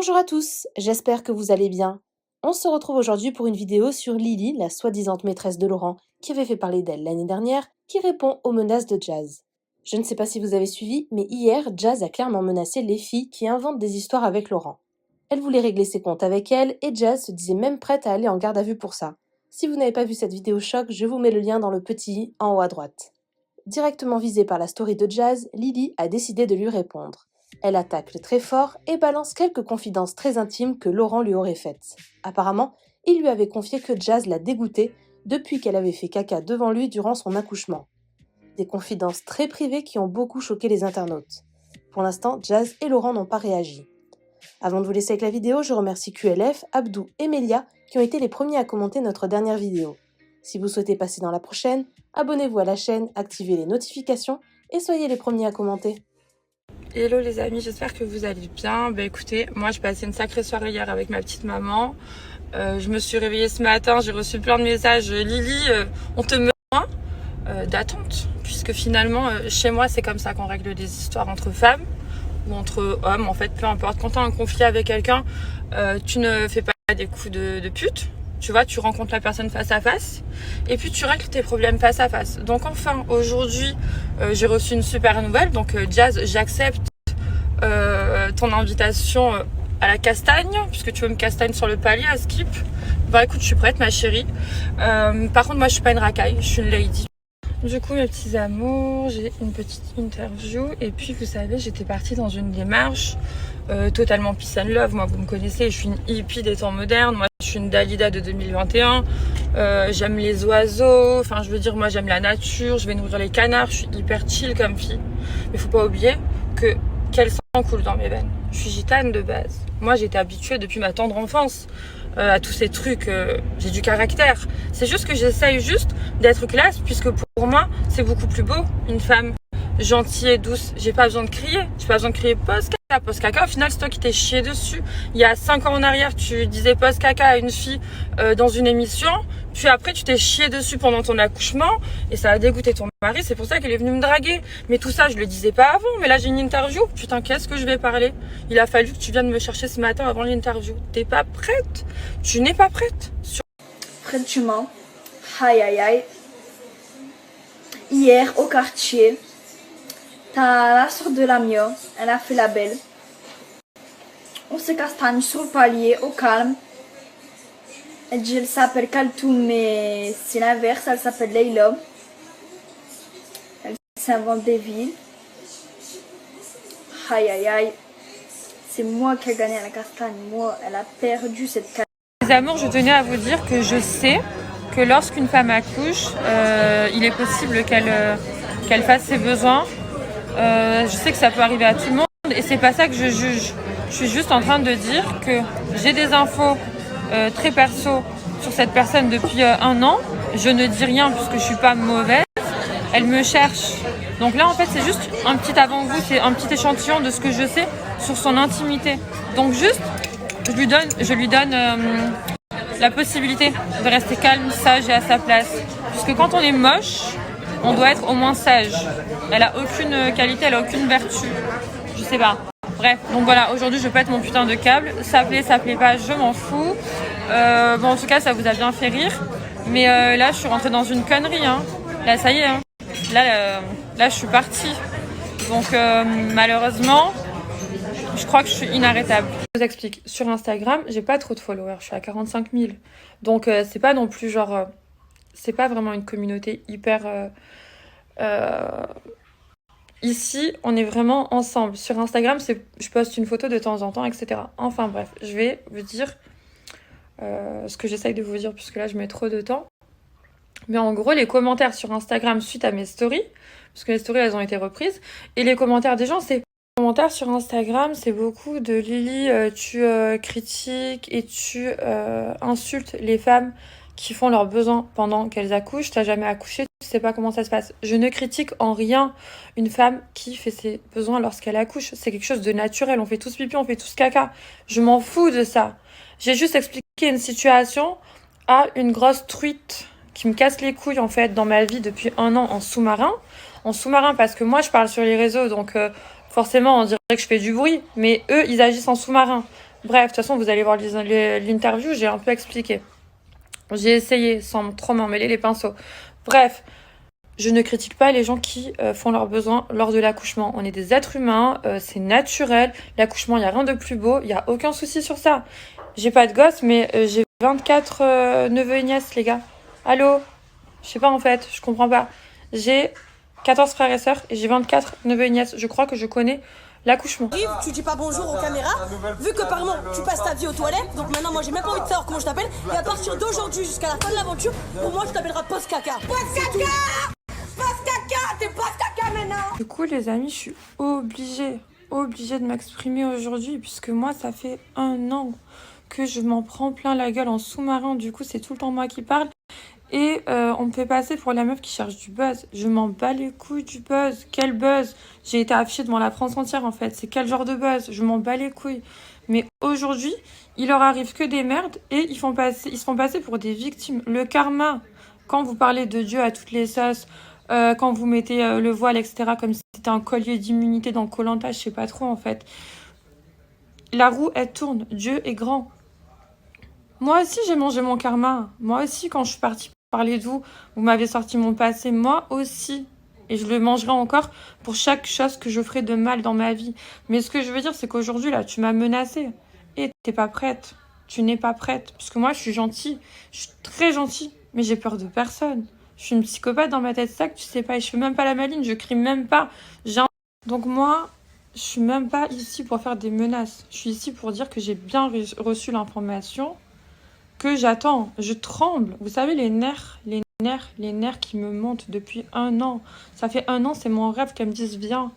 Bonjour à tous, j'espère que vous allez bien. On se retrouve aujourd'hui pour une vidéo sur Lily, la soi-disant maîtresse de Laurent, qui avait fait parler d'elle l'année dernière, qui répond aux menaces de Jazz. Je ne sais pas si vous avez suivi, mais hier, Jazz a clairement menacé les filles qui inventent des histoires avec Laurent. Elle voulait régler ses comptes avec elle, et Jazz se disait même prête à aller en garde à vue pour ça. Si vous n'avez pas vu cette vidéo choc, je vous mets le lien dans le petit i en haut à droite. Directement visée par la story de Jazz, Lily a décidé de lui répondre. Elle attaque très fort et balance quelques confidences très intimes que Laurent lui aurait faites. Apparemment, il lui avait confié que Jazz l'a dégoûté depuis qu'elle avait fait caca devant lui durant son accouchement. Des confidences très privées qui ont beaucoup choqué les internautes. Pour l'instant, Jazz et Laurent n'ont pas réagi. Avant de vous laisser avec la vidéo, je remercie QLF, Abdou et Melia qui ont été les premiers à commenter notre dernière vidéo. Si vous souhaitez passer dans la prochaine, abonnez-vous à la chaîne, activez les notifications et soyez les premiers à commenter. Hello les amis, j'espère que vous allez bien. Bah écoutez, moi je passais une sacrée soirée hier avec ma petite maman. Je me suis réveillée ce matin, j'ai reçu plein de messages. Lily, on te met d'attente, puisque finalement chez moi c'est comme ça qu'on règle des histoires entre femmes ou entre hommes, en fait peu importe. Quand tu as un conflit avec quelqu'un, tu ne fais pas des coups de pute. Tu vois, tu rencontres la personne face à face et puis tu règles tes problèmes face à face. Donc enfin, aujourd'hui, j'ai reçu une super nouvelle. Donc Jazz, j'accepte ton invitation à la castagne, puisque tu veux me castagne sur le palier à Skip. Bah écoute, je suis prête ma chérie. Par contre, moi je suis pas une racaille, je suis une lady. Du coup, mes petits amours, j'ai une petite interview. Et puis, vous savez, j'étais partie dans une démarche totalement peace and love. Moi, vous me connaissez, je suis une hippie des temps modernes. Moi, je suis une Dalida de 2021. J'aime les oiseaux. Enfin, je veux dire, moi, j'aime la nature. Je vais nourrir les canards. Je suis hyper chill comme fille. Mais faut pas oublier que quel sang coule dans mes veines. Je suis gitane de base. Moi, j'ai été habituée depuis ma tendre enfance à tous ces trucs. J'ai du caractère. C'est juste que j'essaye juste d'être classe, puisque pour moi, c'est beaucoup plus beau, une femme gentille et douce. J'ai pas besoin de crier. J'ai pas besoin de crier post caca. Au final, c'est toi qui t'es chié dessus. Il y a 5 ans en arrière, tu disais post caca à une fille dans une émission. Puis après, tu t'es chié dessus pendant ton accouchement et ça a dégoûté ton mari. C'est pour ça qu'elle est venue me draguer. Mais tout ça, je le disais pas avant. Mais là, j'ai une interview. Putain, qu'est-ce que je vais parler? Il a fallu que tu viennes me chercher ce matin avant l'interview. T'es pas prête? Tu n'es pas prête? Prête, tu mens. Aïe aïe aïe. Hier, au quartier, t'as la soeur de la Mio, elle a fait la belle. On se castagne sur le palier, au calme. Elle dit, elle s'appelle Kaltoum, mais c'est l'inverse, elle s'appelle Leila. Elle s'invente des villes. Aïe aïe aïe. C'est moi qui ai gagné à la castagne, moi, elle a perdu cette castagne. Les amours, je tenais à vous dire que je sais que lorsqu'une femme accouche, il est possible qu'elle fasse ses besoins. Je sais que ça peut arriver à tout le monde et c'est pas ça que je juge. Je suis juste en train de dire que j'ai des infos très perso sur cette personne depuis 1 an. Je ne dis rien puisque je suis pas mauvaise. Elle me cherche. Donc là en fait c'est juste un petit avant-goût, c'est un petit échantillon de ce que je sais sur son intimité. Donc juste je lui donne la possibilité de rester calme, sage et à sa place. Puisque quand on est moche, on doit être au moins sage. Elle a aucune qualité, elle a aucune vertu. Je sais pas. Bref, donc voilà, aujourd'hui je pète mon putain de câble. Ça plaît pas, je m'en fous. Bon, en tout cas, ça vous a bien fait rire. Mais là, je suis rentrée dans une connerie. Hein. Là, ça y est. Hein. Là, je suis partie. Donc, malheureusement, je crois que je suis inarrêtable. Je vous explique. Sur Instagram, j'ai pas trop de followers. Je suis à 45 000. Donc, c'est pas non plus genre... c'est pas vraiment une communauté hyper... Ici, on est vraiment ensemble. Sur Instagram, je poste une photo de temps en temps, etc. Enfin bref, je vais vous dire ce que j'essaye de vous dire, puisque là, je mets trop de temps. Mais en gros, les commentaires sur Instagram suite à mes stories, parce que les stories, elles ont été reprises, et les commentaires des gens, c'est... Les commentaires sur Instagram, c'est beaucoup de Lily, tu critiques et tu insultes les femmes qui font leurs besoins pendant qu'elles accouchent. T'as jamais accouché, tu sais pas comment ça se passe. Je ne critique en rien une femme qui fait ses besoins lorsqu'elle accouche. C'est quelque chose de naturel. On fait tous pipi, on fait tous caca. Je m'en fous de ça. J'ai juste expliqué une situation à une grosse truite qui me casse les couilles en fait dans ma vie depuis 1 an en sous-marin. En sous-marin parce que moi je parle sur les réseaux donc forcément on dirait que je fais du bruit. Mais eux ils agissent en sous-marin. Bref, de toute façon, vous allez voir l'interview, j'ai un peu expliqué. J'ai essayé sans trop m'emmêler les pinceaux. Bref, je ne critique pas les gens qui font leurs besoins lors de l'accouchement. On est des êtres humains, c'est naturel. L'accouchement, il n'y a rien de plus beau, il n'y a aucun souci sur ça. J'ai pas de gosse, mais j'ai 24 neveux et nièces, les gars. Allô? Je sais pas en fait, je comprends pas. J'ai 14 frères et sœurs et j'ai 24 neveux et nièces. Je crois que je connais l'accouchement. Tu dis pas bonjour aux caméras, vu que par exemple tu passes ta vie aux toilettes, donc maintenant moi j'ai même pas envie de savoir comment je t'appelle, et à partir d'aujourd'hui jusqu'à la fin de l'aventure, pour moi tu t'appelleras Post Caca. Post Caca! Post Caca! T'es Post Caca maintenant! Du coup les amis, je suis obligée de m'exprimer aujourd'hui, puisque moi ça fait 1 an que je m'en prends plein la gueule en sous-marin, du coup c'est tout le temps moi qui parle. Et on me fait passer pour la meuf qui cherche du buzz. Je m'en bats les couilles du buzz. Quel buzz? J'ai été affichée devant la France entière en fait. C'est quel genre de buzz? Je m'en bats les couilles. Mais aujourd'hui, il leur arrive que des merdes et ils se font passer pour des victimes. Le karma, quand vous parlez de Dieu à toutes les sauces, quand vous mettez le voile, etc., comme si c'était un collier d'immunité dans koh, je sais pas trop en fait. La roue, elle tourne. Dieu est grand. Moi aussi, j'ai mangé mon karma. Moi aussi, quand je suis partie parler de vous, vous m'avez sorti mon passé. Moi aussi. Et je le mangerai encore pour chaque chose que je ferai de mal dans ma vie. Mais ce que je veux dire, c'est qu'aujourd'hui, là, tu m'as menacée. Et t'es pas prête. Tu n'es pas prête. Parce que moi, je suis gentille. Je suis très gentille. Mais j'ai peur de personne. Je suis une psychopathe dans ma tête, ça que tu sais pas. Et je fais même pas la maline. Je crie même pas. Donc moi, je suis même pas ici pour faire des menaces. Je suis ici pour dire que j'ai bien reçu l'information, que j'attends. Je tremble. Vous savez, les nerfs qui me montent depuis 1 an. Ça fait 1 an, c'est mon rêve qu'elles me disent viens,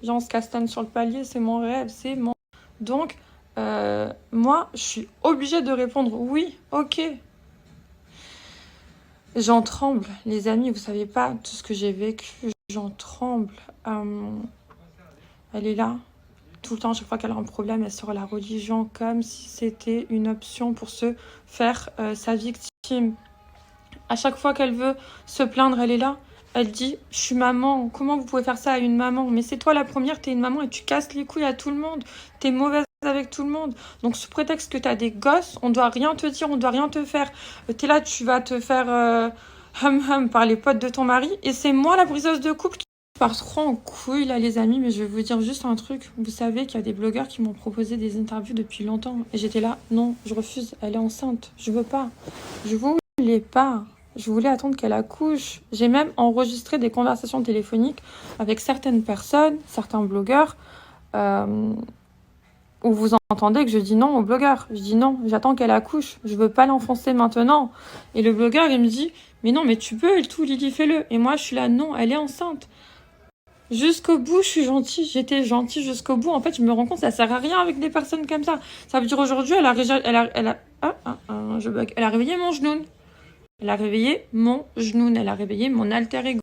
on se castagne sur le palier, c'est mon rêve, c'est mon... Donc, moi, je suis obligée de répondre oui, ok. J'en tremble, les amis, vous savez pas tout ce que j'ai vécu. J'en tremble. Elle est là, tout le temps, chaque fois qu'elle a un problème, elle sort la religion comme si c'était une option pour se faire sa victime. À chaque fois qu'elle veut se plaindre, elle est là. Elle dit « Je suis maman. Comment vous pouvez faire ça à une maman? Mais c'est toi la première, t'es une maman et tu casses les couilles à tout le monde. T'es mauvaise avec tout le monde. Donc sous prétexte que t'as des gosses, on doit rien te dire, on doit rien te faire. T'es là, tu vas te faire par les potes de ton mari. Et c'est moi la briseuse de couple qui part trop en couille là les amis. Mais je vais vous dire juste un truc. Vous savez qu'il y a des blogueurs qui m'ont proposé des interviews depuis longtemps. Et j'étais là, non, je refuse. Elle est enceinte. Je veux pas. Je voulais pas. Je voulais attendre qu'elle accouche. J'ai même enregistré des conversations téléphoniques avec certaines personnes, certains blogueurs, où vous entendez que je dis non au blogueur. Je dis non, j'attends qu'elle accouche. Je veux pas l'enfoncer maintenant. Et le blogueur, il me dit, mais non, mais tu peux et tout, Lily, fais-le. Et moi, je suis là, non, elle est enceinte. Jusqu'au bout, je suis gentille. J'étais gentille jusqu'au bout. En fait, je me rends compte, ça sert à rien avec des personnes comme ça. Ça veut dire aujourd'hui, elle a réveillé mon genou. Elle a réveillé mon genou, elle a réveillé mon alter ego.